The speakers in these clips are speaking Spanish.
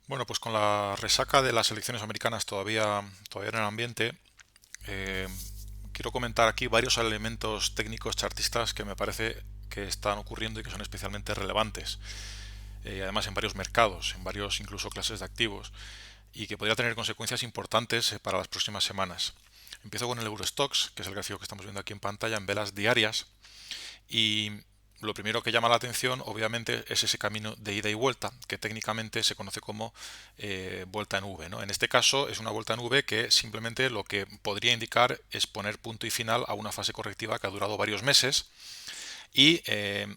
Bueno, pues con la resaca de las elecciones americanas todavía en el ambiente, eh, quiero comentar aquí varios elementos técnicos chartistas que me parece que están ocurriendo y que son especialmente relevantes. Además en varios mercados, en varios incluso clases de activos, y que podría tener consecuencias importantes para las próximas semanas. Empiezo con el Eurostoxx, que es el gráfico que estamos viendo aquí en pantalla, en velas diarias, y lo primero que llama la atención, obviamente, es ese camino de ida y vuelta, que técnicamente se conoce como vuelta en V, ¿no? En este caso es una vuelta en V que simplemente lo que podría indicar es poner punto y final a una fase correctiva que ha durado varios meses y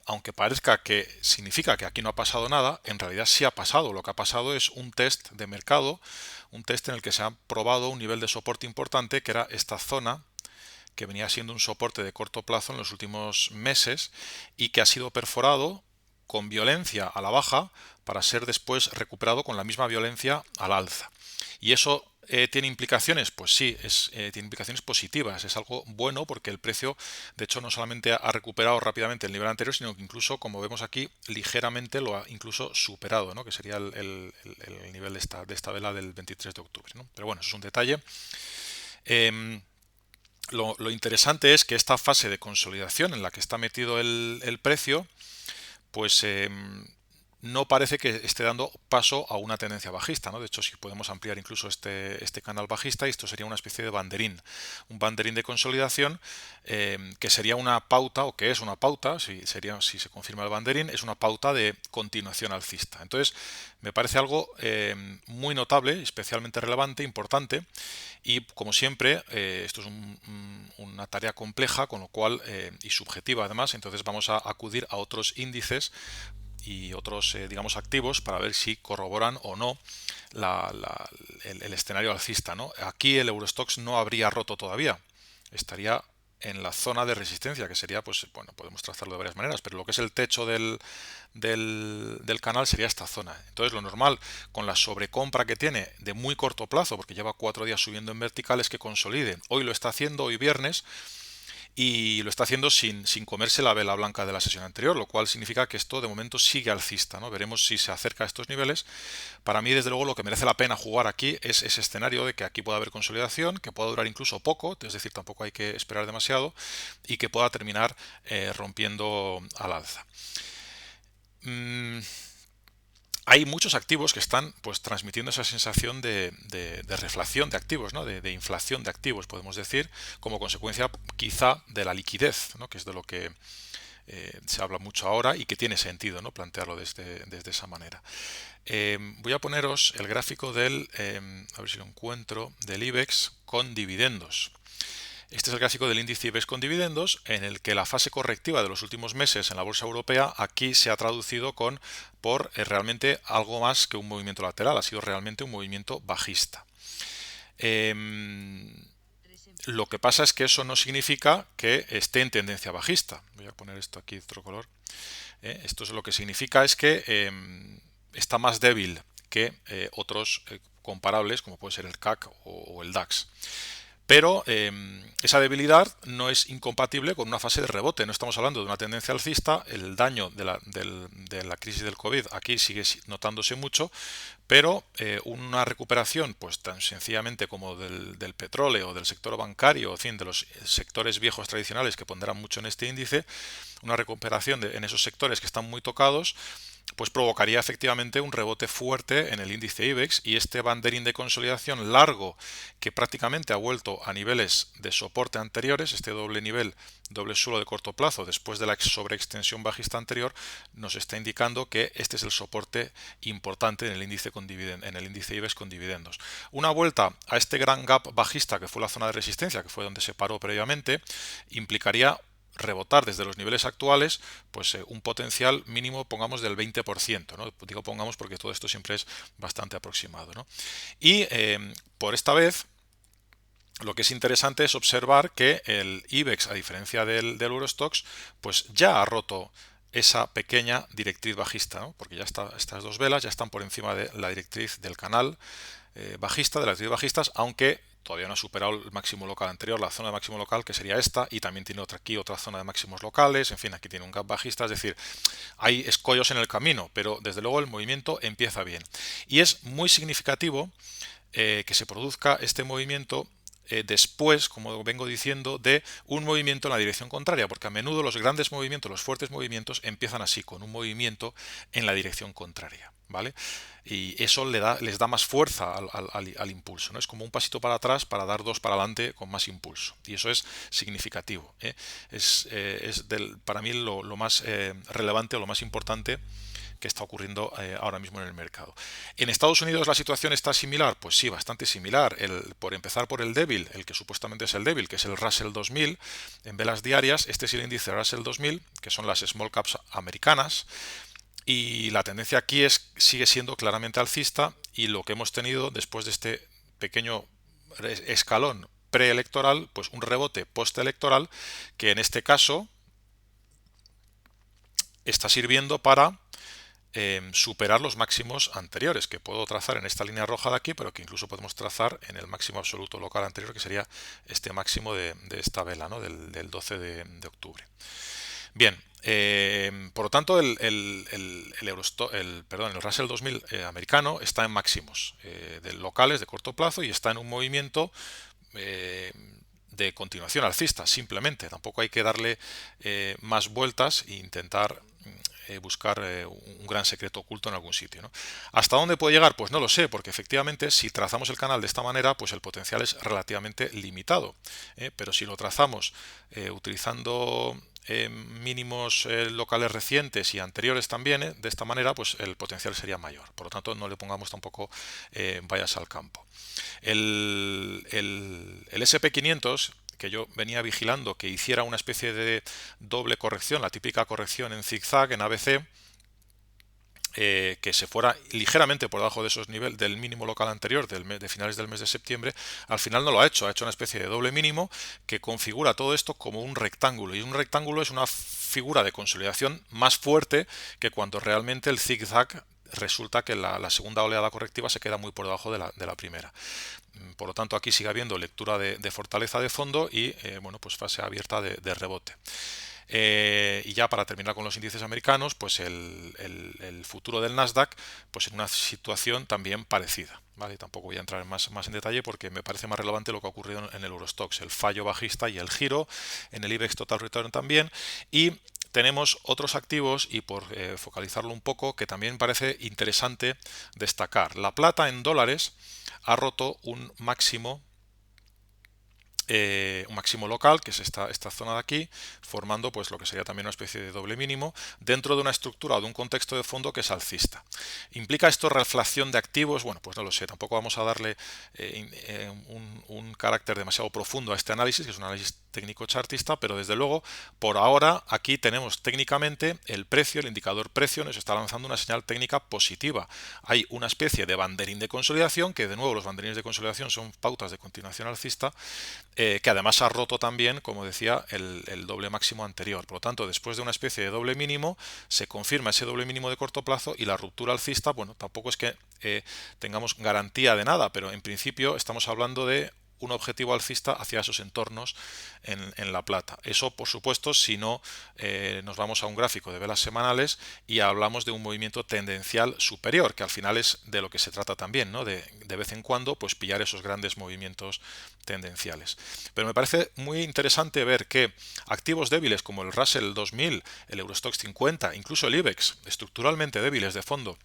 aunque parezca que significa que aquí no ha pasado nada, en realidad sí ha pasado. Lo que ha pasado es un test de mercado, un test en el que se ha probado un nivel de soporte importante que era esta zona que venía siendo un soporte de corto plazo en los últimos meses y que ha sido perforado con violencia a la baja para ser después recuperado con la misma violencia al alza. Y eso tiene implicaciones, pues sí, tiene implicaciones positivas, es algo bueno porque el precio, de hecho, no solamente ha recuperado rápidamente el nivel anterior, sino que incluso, como vemos aquí, ligeramente lo ha incluso superado, ¿no? Que sería el nivel de esta vela del 23 de octubre, ¿no? Pero bueno, eso es un detalle. Eh, lo interesante es que esta fase de consolidación en la que está metido el precio, pues no parece que esté dando paso a una tendencia bajista, ¿no? De hecho, si podemos ampliar incluso este canal bajista, y esto sería una especie de banderín, un banderín de consolidación que sería una pauta, o que es una pauta, si se confirma el banderín, es una pauta de continuación alcista. Entonces, me parece algo muy notable, especialmente relevante, importante, y como siempre, esto es una tarea compleja, con lo cual, y subjetiva además, entonces vamos a acudir a otros índices y otros, digamos, activos para ver si corroboran o no el escenario alcista, ¿no? Aquí el Eurostoxx no habría roto todavía, estaría en la zona de resistencia, que sería, pues, bueno, podemos trazarlo de varias maneras, pero lo que es el techo del canal sería esta zona. Entonces, lo normal con la sobrecompra que tiene de muy corto plazo, porque lleva 4 días subiendo en vertical, es que consolide. Hoy lo está haciendo, hoy viernes, y lo está haciendo sin comerse la vela blanca de la sesión anterior, lo cual significa que esto de momento sigue alcista, ¿no? Veremos si se acerca a estos niveles. Para mí, desde luego, lo que merece la pena jugar aquí es ese escenario de que aquí pueda haber consolidación, que pueda durar incluso poco, es decir, tampoco hay que esperar demasiado, y que pueda terminar rompiendo al alza. Mm, Hay muchos activos que están, pues, transmitiendo esa sensación de reflación de activos, ¿no? De inflación de activos, podemos decir, como consecuencia quizá de la liquidez, ¿no? Que es de lo que se habla mucho ahora y que tiene sentido, ¿no? Plantearlo desde esa manera. Voy a poneros el gráfico a ver si lo encuentro, del IBEX con dividendos. Este es el gráfico del índice IBEX con dividendos, en el que la fase correctiva de los últimos meses en la bolsa europea aquí se ha traducido por realmente algo más que un movimiento lateral, ha sido realmente un movimiento bajista. Em, lo que pasa es que eso no significa que esté en tendencia bajista. Voy a poner esto aquí de otro color. Esto es lo que significa es que está más débil que otros comparables, como puede ser el CAC o el DAX. Pero esa debilidad no es incompatible con una fase de rebote. No estamos hablando de una tendencia alcista. El daño de la crisis del COVID aquí sigue notándose mucho, pero una recuperación, pues tan sencillamente como del petróleo, del sector bancario, en fin, de los sectores viejos tradicionales que pondrán mucho en este índice, una recuperación en esos sectores que están muy tocados, pues provocaría efectivamente un rebote fuerte en el índice IBEX, y este banderín de consolidación largo que prácticamente ha vuelto a niveles de soporte anteriores, este doble nivel, doble suelo de corto plazo después de la sobreextensión bajista anterior, nos está indicando que este es el soporte importante en el índice IBEX con dividendos. Una vuelta a este gran gap bajista que fue la zona de resistencia, que fue donde se paró previamente, implicaría rebotar desde los niveles actuales, pues un potencial mínimo, pongamos, del 20%, ¿no? Digo pongamos porque todo esto siempre es bastante aproximado, ¿no? Y por esta vez, lo que es interesante es observar que el IBEX, a diferencia del Eurostoxx, pues ya ha roto esa pequeña directriz bajista, ¿no? Porque ya estas dos velas ya están por encima de la directriz del canal bajista, de la actividad bajistas, aunque todavía no ha superado el máximo local anterior, la zona de máximo local que sería esta, y también tiene aquí otra zona de máximos locales, en fin, aquí tiene un gap bajista, es decir, hay escollos en el camino, pero desde luego el movimiento empieza bien. Y es muy significativo que se produzca este movimiento después, como vengo diciendo, de un movimiento en la dirección contraria, porque a menudo los grandes movimientos, los fuertes movimientos, empiezan así, con un movimiento en la dirección contraria, ¿vale? Y eso les da más fuerza al impulso, ¿no? Es como un pasito para atrás para dar dos para adelante con más impulso, y eso es significativo, ¿eh? Para mí lo más relevante o lo más importante que está ocurriendo ahora mismo en el mercado. ¿En Estados Unidos la situación está similar? Pues sí, bastante similar. Por empezar por el débil, el que supuestamente es el débil, que es el Russell 2000, en velas diarias, este es el índice Russell 2000, que son las small caps americanas, y la tendencia aquí sigue siendo claramente alcista, y lo que hemos tenido después de este pequeño escalón preelectoral, pues un rebote postelectoral, que en este caso está sirviendo para superar los máximos anteriores, que puedo trazar en esta línea roja de aquí, pero que incluso podemos trazar en el máximo absoluto local anterior, que sería este máximo de esta vela, ¿no? del 12 de octubre. Bien, por lo tanto, el Russell 2000 americano está en máximos locales de corto plazo, y está en un movimiento de continuación alcista, simplemente. Tampoco hay que darle más vueltas e intentar buscar un gran secreto oculto en algún sitio, ¿no? ¿Hasta dónde puede llegar? Pues no lo sé, porque efectivamente si trazamos el canal de esta manera, pues el potencial es relativamente limitado, pero si lo trazamos utilizando mínimos locales recientes y anteriores también, de esta manera, pues el potencial sería mayor. Por lo tanto, no le pongamos tampoco vallas al campo. El SP500, que yo venía vigilando que hiciera una especie de doble corrección, la típica corrección en zigzag, en ABC, que se fuera ligeramente por debajo de esos niveles del mínimo local anterior de finales del mes de septiembre, al final no lo ha hecho una especie de doble mínimo que configura todo esto como un rectángulo, y un rectángulo es una figura de consolidación más fuerte que cuando realmente el zigzag resulta que la segunda oleada correctiva se queda muy por debajo de la primera. Por lo tanto, aquí sigue habiendo lectura de fortaleza de fondo y bueno, pues fase abierta de rebote. Y ya para terminar con los índices americanos, pues el futuro del Nasdaq, pues en una situación también parecida, ¿vale? Tampoco voy a entrar más en detalle porque me parece más relevante lo que ha ocurrido en el Eurostoxx, el fallo bajista y el giro, en el IBEX Total Return también, y tenemos otros activos, y por focalizarlo un poco, que también parece interesante destacar. La plata en dólares ha roto un máximo local, que es esta zona de aquí, formando pues lo que sería también una especie de doble mínimo dentro de una estructura o de un contexto de fondo que es alcista. ¿Implica esto reflación de activos? Bueno, pues no lo sé, tampoco vamos a darle un carácter demasiado profundo a este análisis, que es un análisis técnico chartista, pero desde luego por ahora aquí tenemos técnicamente el precio, el indicador precio nos está lanzando una señal técnica positiva. Hay una especie de banderín de consolidación, que de nuevo los banderines de consolidación son pautas de continuación alcista, que además ha roto también, como decía, el doble máximo anterior. Por lo tanto, después de una especie de doble mínimo, se confirma ese doble mínimo de corto plazo, y la ruptura alcista, bueno, tampoco es que tengamos garantía de nada, pero en principio estamos hablando de un objetivo alcista hacia esos entornos en la plata. Eso, por supuesto, si no nos vamos a un gráfico de velas semanales y hablamos de un movimiento tendencial superior, que al final es de lo que se trata también, ¿no? De vez en cuando pues pillar esos grandes movimientos tendenciales. Pero me parece muy interesante ver que activos débiles como el Russell 2000, el Eurostoxx 50, incluso el IBEX, estructuralmente débiles de fondo,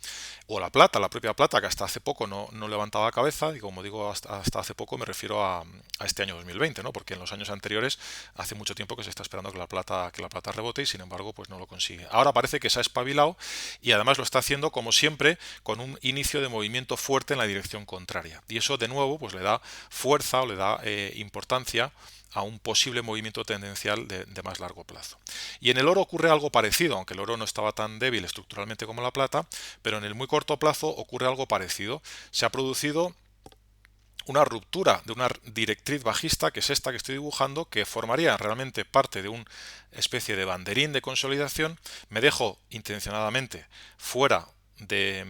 o la propia plata, que hasta hace poco no levantaba cabeza, y como digo, hasta hace poco me refiero a este año 2020, ¿no? Porque en los años anteriores hace mucho tiempo que se está esperando que la plata rebote, y sin embargo pues no lo consigue. Ahora parece que se ha espabilado, y además lo está haciendo, como siempre, con un inicio de movimiento fuerte en la dirección contraria, y eso de nuevo pues le da fuerza o le da importancia a un posible movimiento tendencial de más largo plazo. Y en el oro ocurre algo parecido, aunque el oro no estaba tan débil estructuralmente como la plata, pero en el muy corto plazo ocurre algo parecido. Se ha producido una ruptura de una directriz bajista, que es esta que estoy dibujando, que formaría realmente parte de una especie de banderín de consolidación. Me dejo intencionadamente fuera de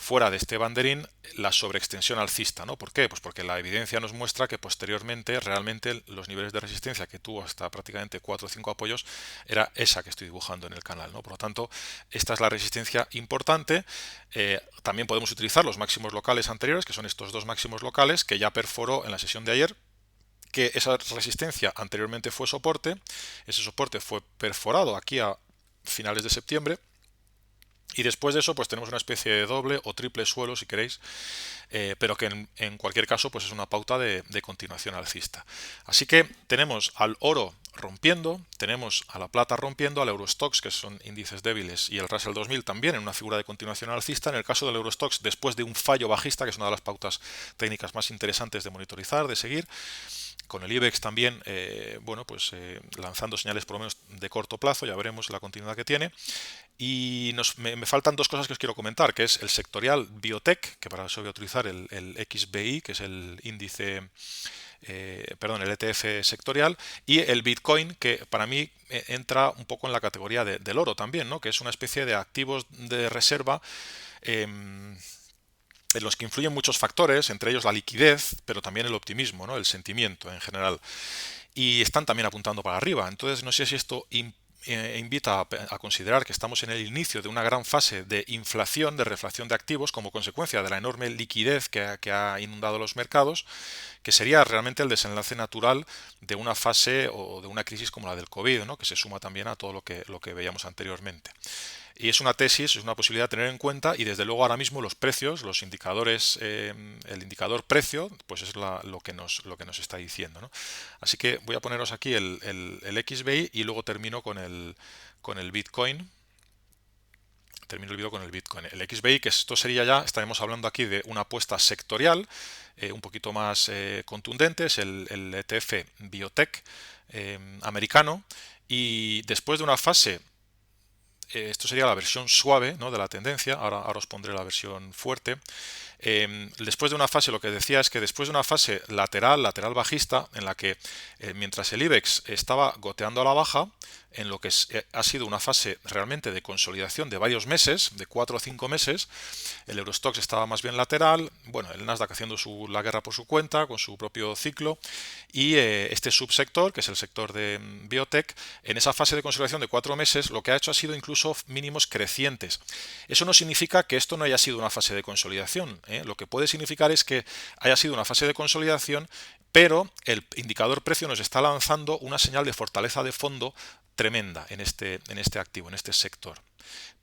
fuera de este banderín la sobreextensión alcista, ¿no? ¿Por qué? Pues porque la evidencia nos muestra que posteriormente realmente los niveles de resistencia que tuvo hasta prácticamente 4 o 5 apoyos era esa que estoy dibujando en el canal, ¿no? Por lo tanto, esta es la resistencia importante. También podemos utilizar los máximos locales anteriores, que son estos dos máximos locales que ya perforó en la sesión de ayer, que esa resistencia anteriormente fue soporte, ese soporte fue perforado aquí a finales de septiembre, y después de eso pues tenemos una especie de doble o triple suelo si queréis, pero que en cualquier caso pues es una pauta de continuación alcista. Así que tenemos al oro rompiendo, tenemos a la plata rompiendo, al Eurostoxx, que son índices débiles, y el Russell 2000 también en una figura de continuación alcista. En el caso del Eurostoxx, después de un fallo bajista, que es una de las pautas técnicas más interesantes de monitorizar, de seguir, con el IBEX también, bueno, pues lanzando señales por lo menos de corto plazo, ya veremos la continuidad que tiene. Y me faltan dos cosas que os quiero comentar, que es el sectorial biotech, que para eso voy a utilizar el XBI, que es el índice, perdón, el ETF sectorial, y el Bitcoin, que para mí entra un poco en la categoría del oro también, ¿no? Que es una especie de activos de reserva en los que influyen muchos factores, entre ellos la liquidez, pero también el optimismo, ¿no? El sentimiento en general. Y están también apuntando para arriba. Entonces no sé si esto invita a considerar que estamos en el inicio de una gran fase de inflación, de reflación de activos, como consecuencia de la enorme liquidez que ha inundado los mercados, que sería realmente el desenlace natural de una fase o de una crisis como la del COVID, ¿no? Que se suma también a todo lo que veíamos anteriormente. Y es una tesis, es una posibilidad a tener en cuenta, y desde luego ahora mismo los precios, los indicadores, el indicador precio, pues es lo que nos está diciendo, ¿no? Así que voy a poneros aquí el XBI y luego termino con el Bitcoin. Termino el vídeo con el Bitcoin. El XBI, que esto sería ya, estaremos hablando aquí de una apuesta sectorial, un poquito más contundente, es el ETF Biotech americano, y después de una fase, esto sería la versión suave, ¿no?, de la tendencia, ahora os pondré la versión fuerte. Después de una fase, lo que decía es que después de una fase lateral bajista, en la que mientras el IBEX estaba goteando a la baja, en lo que ha sido una fase realmente de consolidación de varios meses, de 4 o 5 meses, el Eurostoxx estaba más bien lateral, bueno, el Nasdaq haciendo la guerra por su cuenta, con su propio ciclo, y este subsector, que es el sector de biotech, en esa fase de consolidación de 4 meses, lo que ha hecho ha sido incluso mínimos crecientes. Eso no significa que esto no haya sido una fase de consolidación, ¿eh? Lo que puede significar es que haya sido una fase de consolidación, pero el indicador precio nos está lanzando una señal de fortaleza de fondo tremenda en este activo, en este sector.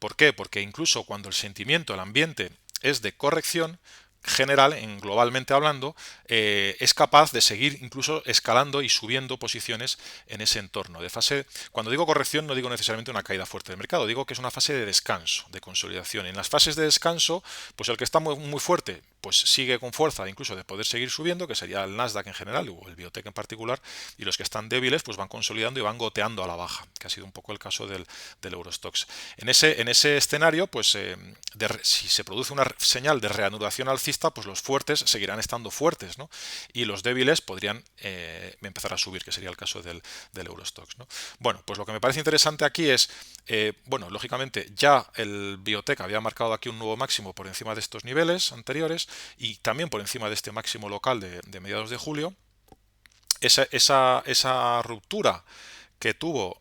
¿Por qué? Porque incluso cuando el sentimiento, el ambiente es de corrección general, globalmente hablando, es capaz de seguir incluso escalando y subiendo posiciones en ese entorno de fase. Cuando digo corrección no digo necesariamente una caída fuerte del mercado, digo que es una fase de descanso, de consolidación. En las fases de descanso, pues el que está muy fuerte, pues sigue con fuerza incluso de poder seguir subiendo, que sería el Nasdaq en general o el Biotech en particular, y los que están débiles pues van consolidando y van goteando a la baja, que ha sido un poco el caso del Eurostoxx. En ese escenario, pues si se produce una señal de reanudación alcista, pues los fuertes seguirán estando fuertes, ¿no? Y los débiles podrían empezar a subir, que sería el caso del Eurostoxx, ¿no? Bueno, pues lo que me parece interesante aquí es, bueno, lógicamente ya el Biotech había marcado aquí un nuevo máximo por encima de estos niveles anteriores y también por encima de este máximo local de mediados de julio. Esa ruptura que tuvo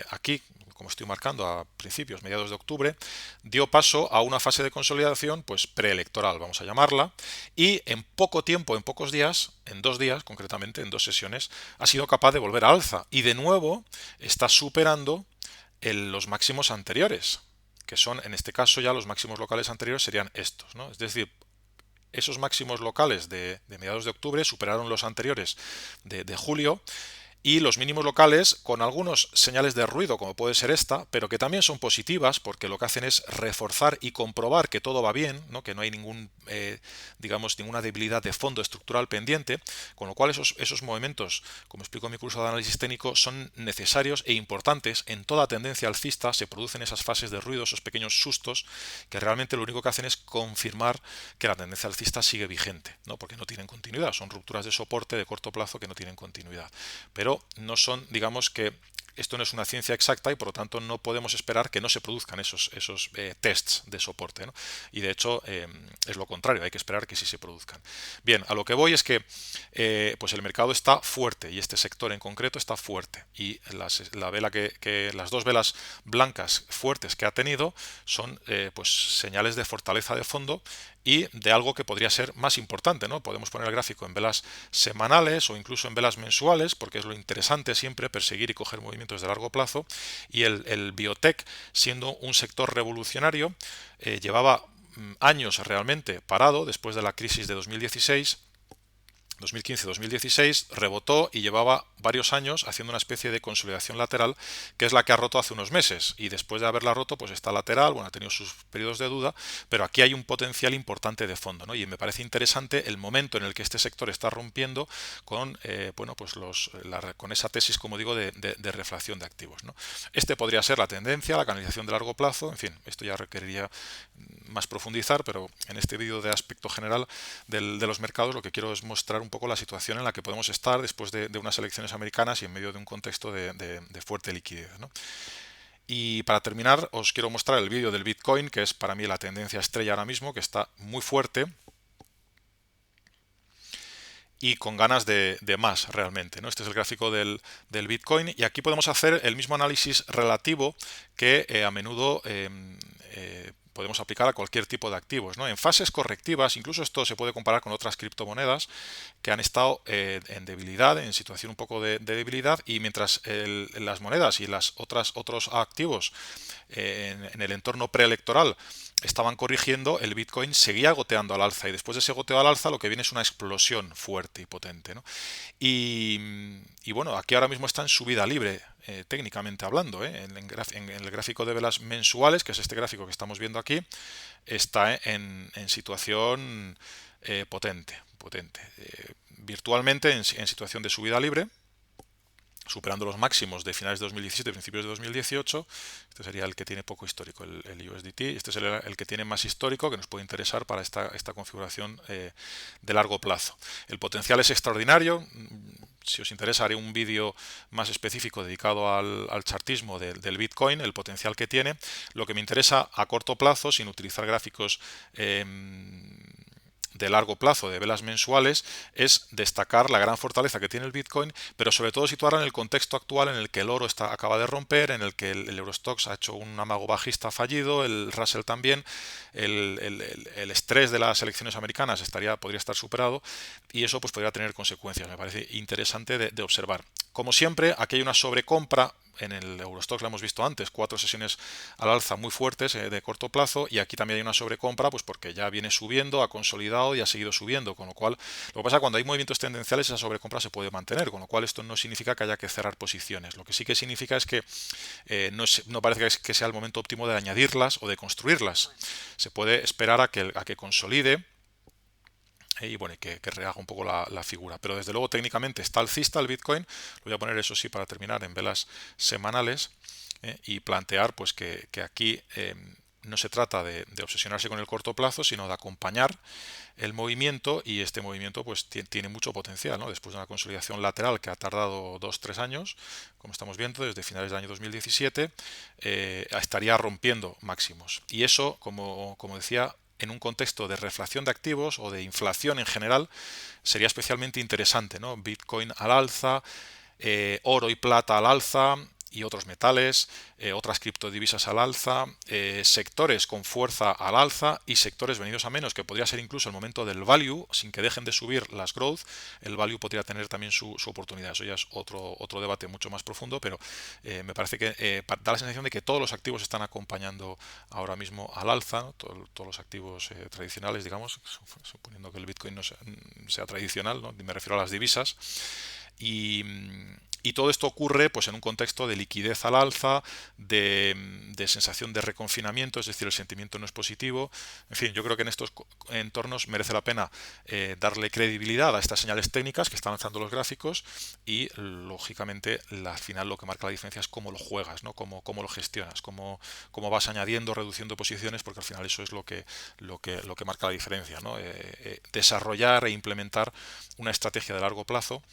aquí, como estoy marcando, a principios, mediados de octubre, dio paso a una fase de consolidación pues preelectoral, vamos a llamarla, y en poco tiempo, en pocos días, en 2 días concretamente, en 2 sesiones, ha sido capaz de volver a alza y de nuevo está superando los máximos anteriores, que son en este caso ya los máximos locales anteriores serían estos, ¿no? Es decir, esos máximos locales de mediados de octubre superaron los anteriores de julio, y los mínimos locales con algunos señales de ruido como puede ser esta, pero que también son positivas porque lo que hacen es reforzar y comprobar que todo va bien, ¿no? Que no hay digamos, ninguna debilidad de fondo estructural pendiente, con lo cual esos movimientos, como explico en mi curso de análisis técnico, son necesarios e importantes. En toda tendencia alcista se producen esas fases de ruido, esos pequeños sustos que realmente lo único que hacen es confirmar que la tendencia alcista sigue vigente, ¿no? Porque no tienen continuidad, son rupturas de soporte de corto plazo que no tienen continuidad. Pero pero no son, digamos que esto no es una ciencia exacta y por lo tanto no podemos esperar que no se produzcan esos tests de soporte, ¿no? Y de hecho es lo contrario, hay que esperar que sí se produzcan. Bien, a lo que voy es que pues el mercado está fuerte y este sector en concreto está fuerte y las dos velas blancas fuertes que ha tenido son pues señales de fortaleza de fondo y de algo que podría ser más importante, ¿no? Podemos poner el gráfico en velas semanales o incluso en velas mensuales, porque es lo interesante siempre perseguir y coger movimientos de largo plazo. Y el biotech, siendo un sector revolucionario, llevaba años realmente parado después de la crisis de 2015-2016, rebotó y llevaba varios años haciendo una especie de consolidación lateral, que es la que ha roto hace unos meses. Y después de haberla roto, pues está lateral, bueno, ha tenido sus periodos de duda, pero aquí hay un potencial importante de fondo, ¿no? Y me parece interesante el momento en el que este sector está rompiendo con, bueno, pues con esa tesis, como digo, de reflación de activos, ¿no? Este podría ser la tendencia, la canalización de largo plazo, en fin, esto ya requeriría más profundizar, pero en este vídeo de aspecto general de los mercados lo que quiero es mostrar un poco la situación en la que podemos estar después de unas elecciones americanas y en medio de un contexto de fuerte liquidez, ¿no? Y para terminar os quiero mostrar el vídeo del Bitcoin, que es para mí la tendencia estrella ahora mismo, que está muy fuerte y con ganas de más realmente, ¿no? Este es el gráfico del Bitcoin y aquí podemos hacer el mismo análisis relativo que a menudo podemos aplicar a cualquier tipo de activos, ¿no? En fases correctivas, incluso esto se puede comparar con otras criptomonedas que han estado en debilidad, en situación un poco de debilidad, y mientras las monedas y otros activos en el entorno preelectoral estaban corrigiendo, el Bitcoin seguía goteando al alza y después de ese goteo al alza lo que viene es una explosión fuerte y potente, ¿no? Y bueno, aquí ahora mismo está en subida libre, técnicamente hablando, en el gráfico de velas mensuales, que es este gráfico que estamos viendo aquí, está en situación potente. Virtualmente en situación de subida libre, superando los máximos de finales de 2017 y principios de 2018. Este sería el que tiene poco histórico, el USDT. Este es el que tiene más histórico, que nos puede interesar para esta configuración de largo plazo. El potencial es extraordinario. Si os interesa, haré un vídeo más específico dedicado al chartismo del Bitcoin, el potencial que tiene. Lo que me interesa a corto plazo, sin utilizar gráficos de largo plazo, de velas mensuales, es destacar la gran fortaleza que tiene el Bitcoin, pero sobre todo situarla en el contexto actual en el que el oro acaba de romper, en el que el Eurostoxx ha hecho un amago bajista fallido, el Russell también, el estrés de las elecciones americanas podría estar superado y eso pues podría tener consecuencias. Me parece interesante de observar. Como siempre, aquí hay una sobrecompra. En el Eurostoxx lo hemos visto antes, 4 sesiones al alza muy fuertes de corto plazo, y aquí también hay una sobrecompra pues porque ya viene subiendo, ha consolidado y ha seguido subiendo, con lo cual lo que pasa cuando hay movimientos tendenciales esa sobrecompra se puede mantener, con lo cual esto no significa que haya que cerrar posiciones. Lo que sí que significa es que no parece que sea el momento óptimo de añadirlas o de construirlas. Se puede esperar a que consolide y bueno, que rehaga un poco la figura. Pero desde luego técnicamente está alcista el Bitcoin. Lo voy a poner eso sí para terminar en velas semanales y plantear pues que aquí no se trata de obsesionarse con el corto plazo, sino de acompañar el movimiento, y este movimiento pues tiene mucho potencial, ¿no? Después de una consolidación lateral que ha tardado 2-3 años, como estamos viendo, desde finales del año 2017, estaría rompiendo máximos. Y eso, como decía, en un contexto de reflación de activos o de inflación en general, sería especialmente interesante, ¿no? Bitcoin al alza, oro y plata al alza y otros metales, otras criptodivisas al alza, sectores con fuerza al alza y sectores venidos a menos, que podría ser incluso el momento del value, sin que dejen de subir las growth, el value podría tener también su oportunidad. Eso ya es otro debate mucho más profundo, pero me parece que da la sensación de que todos los activos están acompañando ahora mismo al alza, ¿no? Todos los activos tradicionales, digamos, suponiendo que el Bitcoin no sea tradicional, ¿no? Me refiero a las divisas. Y todo esto ocurre pues en un contexto de liquidez al alza, de sensación de reconfinamiento, es decir, el sentimiento no es positivo. En fin, yo creo que en estos entornos merece la pena darle credibilidad a estas señales técnicas que están lanzando los gráficos y, lógicamente, al final lo que marca la diferencia es cómo lo juegas, ¿no? Cómo lo gestionas, cómo vas añadiendo, reduciendo posiciones, porque al final eso es lo que marca la diferencia, ¿no? Desarrollar e implementar una estrategia de largo plazo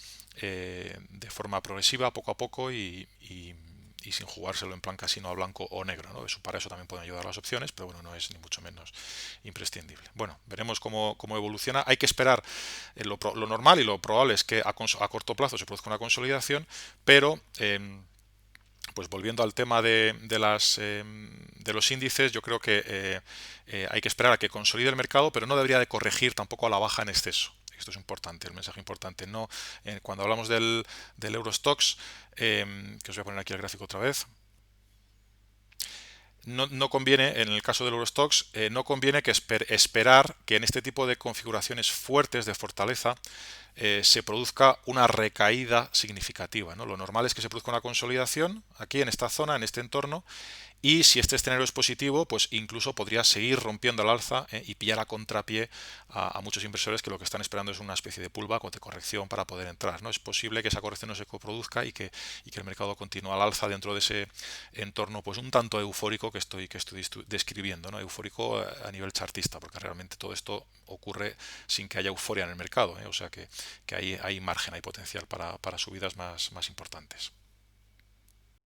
de forma progresiva, poco a poco y sin jugárselo en plan casino a blanco o negro, ¿no? Para eso también pueden ayudar las opciones, pero bueno, no es ni mucho menos imprescindible. Bueno, veremos cómo evoluciona. Hay que esperar, lo normal y lo probable es que a corto plazo se produzca una consolidación, pero pues volviendo al tema de los índices, yo creo que hay que esperar a que consolide el mercado, pero no debería de corregir tampoco a la baja en exceso. Esto es importante, el mensaje importante. No, cuando hablamos del Eurostox, que os voy a poner aquí el gráfico otra vez, no conviene, en el caso del Eurostox, no conviene que esperar que en este tipo de configuraciones fuertes de fortaleza se produzca una recaída significativa, ¿no? Lo normal es que se produzca una consolidación aquí en esta zona, en este entorno, y si este escenario es positivo, pues incluso podría seguir rompiendo al alza y pillar a contrapié a muchos inversores que lo que están esperando es una especie de pullback o de corrección para poder entrar, ¿no? Es posible que esa corrección no se produzca y que el mercado continúe al alza dentro de ese entorno pues un tanto eufórico que estoy describiendo, ¿no? Eufórico a nivel chartista, porque realmente todo esto ocurre sin que haya euforia en el mercado, ¿eh? O sea que hay margen, hay potencial para subidas más importantes.